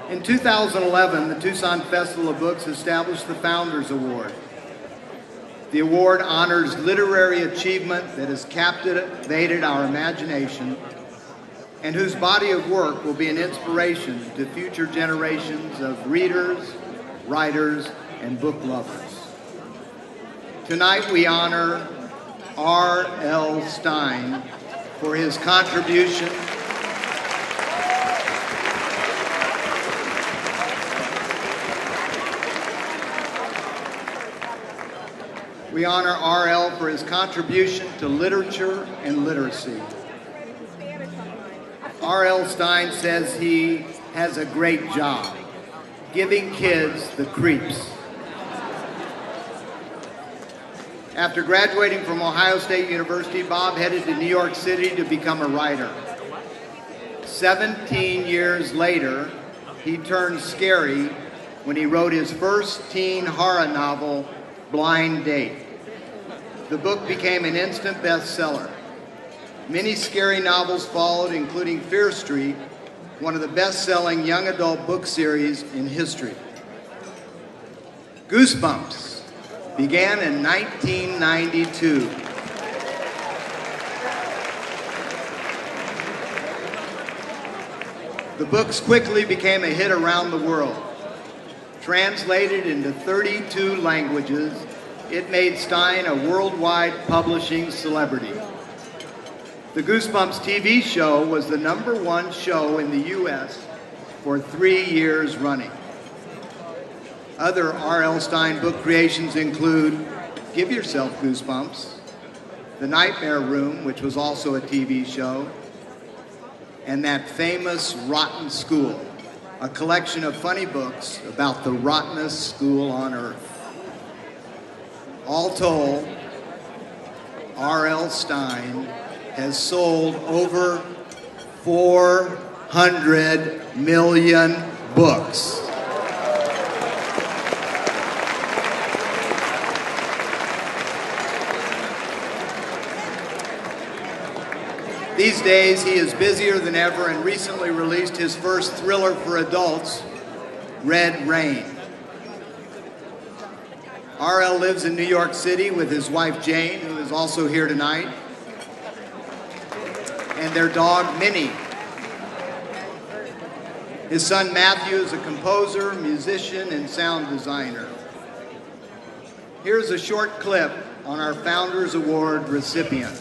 In 2011, the Tucson Festival of Books established the Founders Award. The award honors literary achievement that has captivated our imagination and whose body of work will be an inspiration to future generations of readers, writers, and book lovers. Tonight we honor R.L. Stine for his contribution We honor R.L. for his contribution to literature and literacy. R.L. Stine says he has a great job, giving kids the creeps. After graduating from Ohio State University, Bob headed to New York City to become a writer. 17 years later, he turned scary when he wrote his first teen horror novel, Blind Date. The book became an instant bestseller. Many scary novels followed, including Fear Street, one of the best-selling young adult book series in history. Goosebumps began in 1992. The books quickly became a hit around the world. Translated into 32 languages, it made Stine a worldwide publishing celebrity. The Goosebumps TV show was the #1 show in the U.S. for 3 years running. Other R.L. Stine book creations include Give Yourself Goosebumps, The Nightmare Room, which was also a TV show, and that famous Rotten School, a collection of funny books about the rottenest school on earth. All told, R.L. Stine has sold over 400 million books. These days, he is busier than ever and recently released his first thriller for adults, Red Rain. R.L. lives in New York City with his wife Jane, who is also here tonight, and their dog Minnie. His son Matthew is a composer, musician, and sound designer. Here's a short clip on our Founders Award recipient.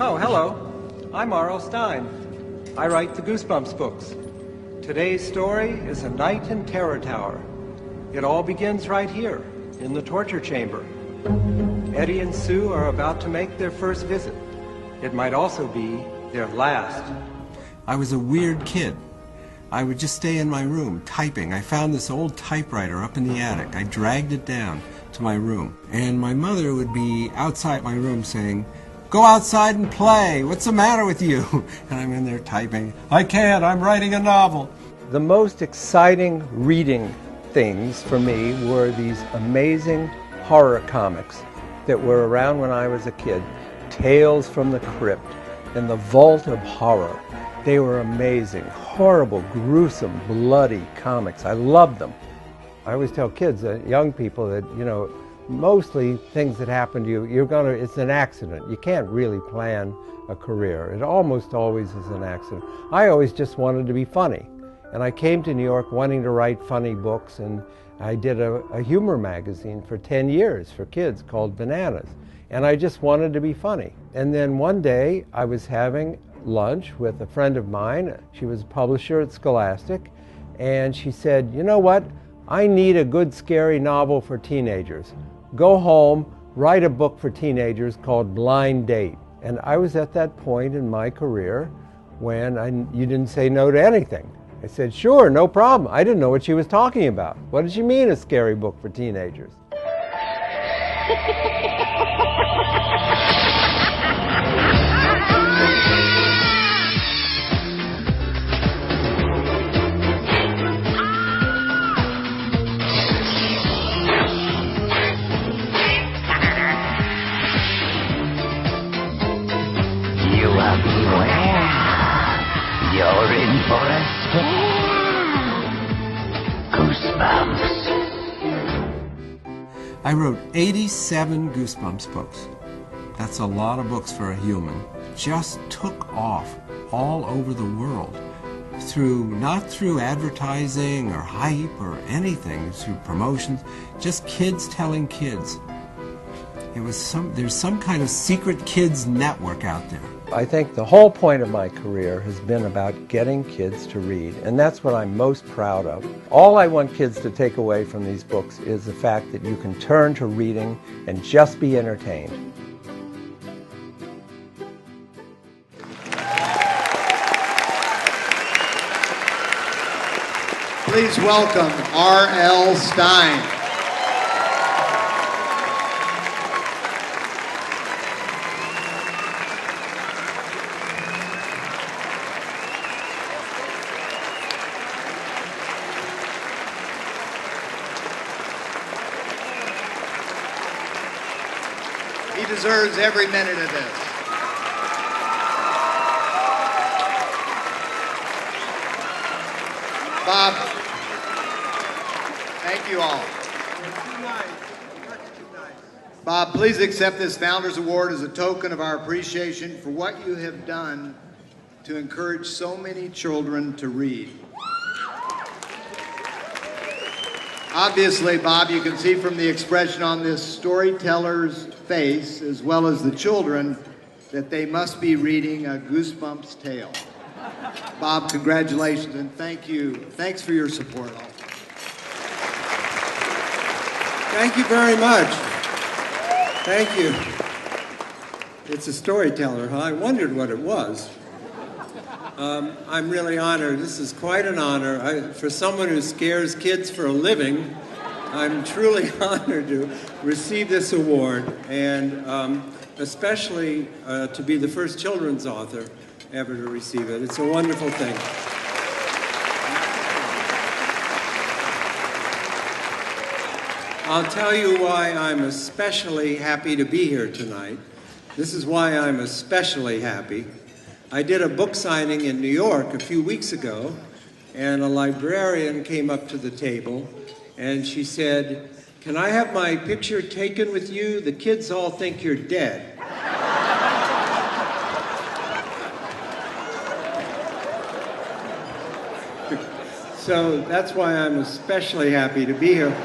Oh, hello. I'm R.L. Stine. I write the Goosebumps books. Today's story is A Night in Terror Tower. It all begins right here, in the torture chamber. Eddie and Sue are about to make their first visit. It might also be their last. I was a weird kid. I would just stay in my room, typing. I found this old typewriter up in the attic. I dragged it down to my room. And my mother would be outside my room saying, "Go outside and play. What's the matter with you?" And I'm in there typing. "I can't. I'm writing a novel." The most exciting reading things for me were these amazing horror comics that were around when I was a kid. Tales from the Crypt and The Vault of Horror. They were amazing, horrible, gruesome, bloody comics. I loved them. I always tell kids, young people, that, you know, mostly things that happen to you, it's an accident. You can't really plan a career. It almost always is an accident. I always just wanted to be funny. And I came to New York wanting to write funny books, and I did a humor magazine for 10 years for kids called Bananas. And I just wanted to be funny. And then one day I was having lunch with a friend of mine. She was a publisher at Scholastic, and she said, "You know what? I need a good scary novel for teenagers. Go home, write a book for teenagers called Blind Date." And I was at that point in my career when you didn't say no to anything. I said, "Sure, no problem." I didn't know what she was talking about. What did she mean, a scary book for teenagers? I wrote 87 Goosebumps books. That's a lot of books for a human. Just took off all over the world. Not through advertising or hype or anything, through promotions, just kids telling kids. There's some kind of secret kids network out there. I think the whole point of my career has been about getting kids to read, and that's what I'm most proud of. All I want kids to take away from these books is the fact that you can turn to reading and just be entertained. Please welcome R.L. Stine. He deserves every minute of this. Bob, thank you all. Bob, please accept this Founders Award as a token of our appreciation for what you have done to encourage so many children to read. Obviously, Bob, you can see from the expression on this storyteller's face, as well as the children, that they must be reading a Goosebumps tale. Bob, congratulations and thank you. Thanks for your support. Thank you very much. Thank you. It's a storyteller, huh? I wondered what it was. I'm really honored. This is quite an honor. For someone who scares kids for a living, I'm truly honored to receive this award, and especially to be the first children's author ever to receive it. It's a wonderful thing. I'll tell you why I'm especially happy to be here tonight. This is why I'm especially happy. I did a book signing in New York a few weeks ago, and a librarian came up to the table, and she said, "Can I have my picture taken with you? The kids all think you're dead." So that's why I'm especially happy to be here.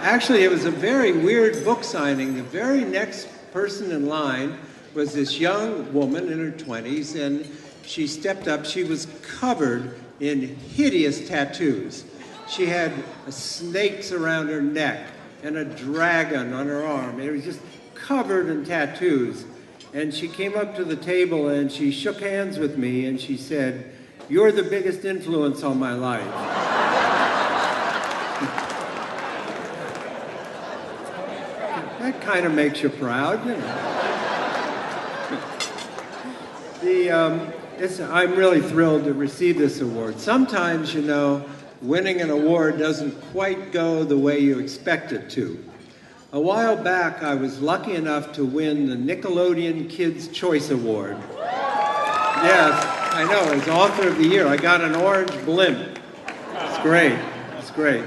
Actually, it was a very weird book signing. The very next person in line was this young woman in her 20s, and she stepped up. She was covered in hideous tattoos. She had snakes around her neck and a dragon on her arm. It was just covered in tattoos. And she came up to the table and she shook hands with me and she said, "You're the biggest influence on my life." That kind of makes you proud, you know. I'm really thrilled to receive this award. Sometimes, you know, winning an award doesn't quite go the way you expect it to. A while back, I was lucky enough to win the Nickelodeon Kids' Choice Award. Yes, I know, as Author of the Year. I got an orange blimp. It's great. It's great.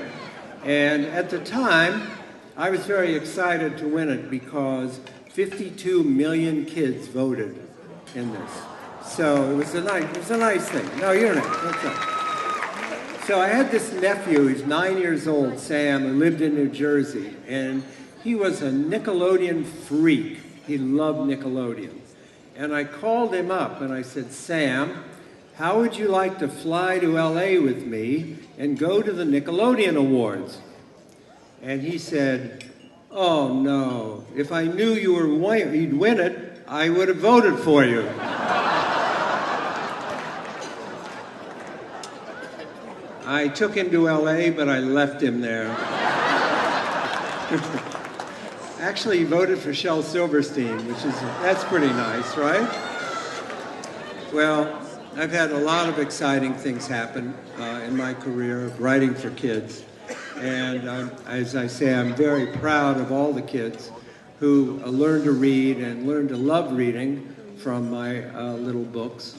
And at the time, I was very excited to win it because 52 million kids voted in this. So it was a nice thing. No, you're not. That's not. So I had this nephew, he's 9 years old, Sam, who lived in New Jersey, and he was a Nickelodeon freak. He loved Nickelodeon. And I called him up and I said, "Sam, how would you like to fly to LA with me and go to the Nickelodeon Awards?" And he said, "Oh no, if I knew you'd win it, I would have voted for you." I took him to LA, but I left him there. Actually, he voted for Shel Silverstein, that's pretty nice, right? Well, I've had a lot of exciting things happen in my career of writing for kids. And as I say, I'm very proud of all the kids who learn to read and learn to love reading from my little books.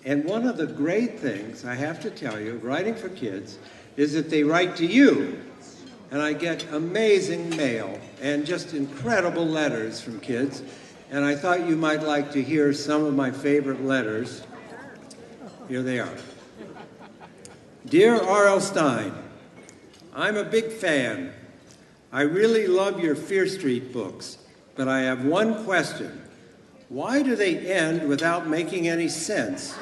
And one of the great things, I have to tell you, writing for kids, is that they write to you. and I get amazing mail and just incredible letters from kids. And I thought you might like to hear some of my favorite letters. Here they are. Dear R.L. Stine, I'm a big fan. I really love your Fear Street books, but I have one question. Why do they end without making any sense?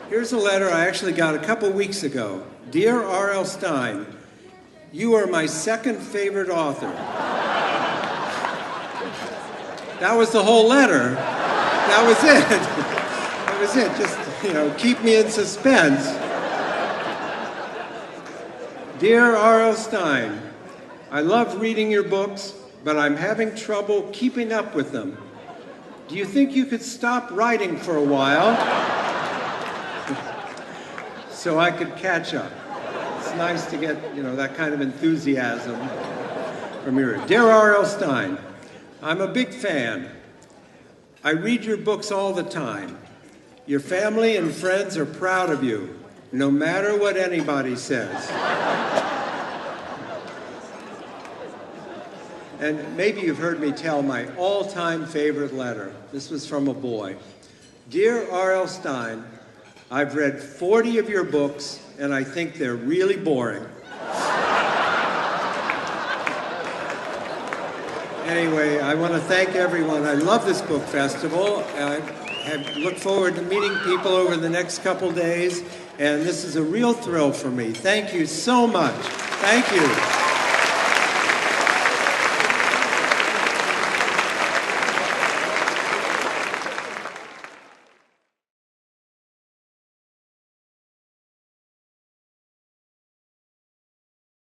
Here's a letter I actually got a couple weeks ago. Dear R.L. Stine, you are my second favorite author. That was the whole letter. That was it. That was it. Just, keep me in suspense. Dear R.L. Stine, I love reading your books, but I'm having trouble keeping up with them. Do you think you could stop writing for a while so I could catch up? It's nice to get, that kind of enthusiasm from your... Dear R.L. Stine, I'm a big fan. I read your books all the time. Your family and friends are proud of you, no matter what anybody says. And maybe you've heard me tell my all-time favorite letter. This was from a boy. Dear R.L. Stine, I've read 40 of your books, and I think they're really boring. Anyway, I want to thank everyone. I love this book festival. I look forward to meeting people over the next couple days, and this is a real thrill for me. Thank you so much. Thank you.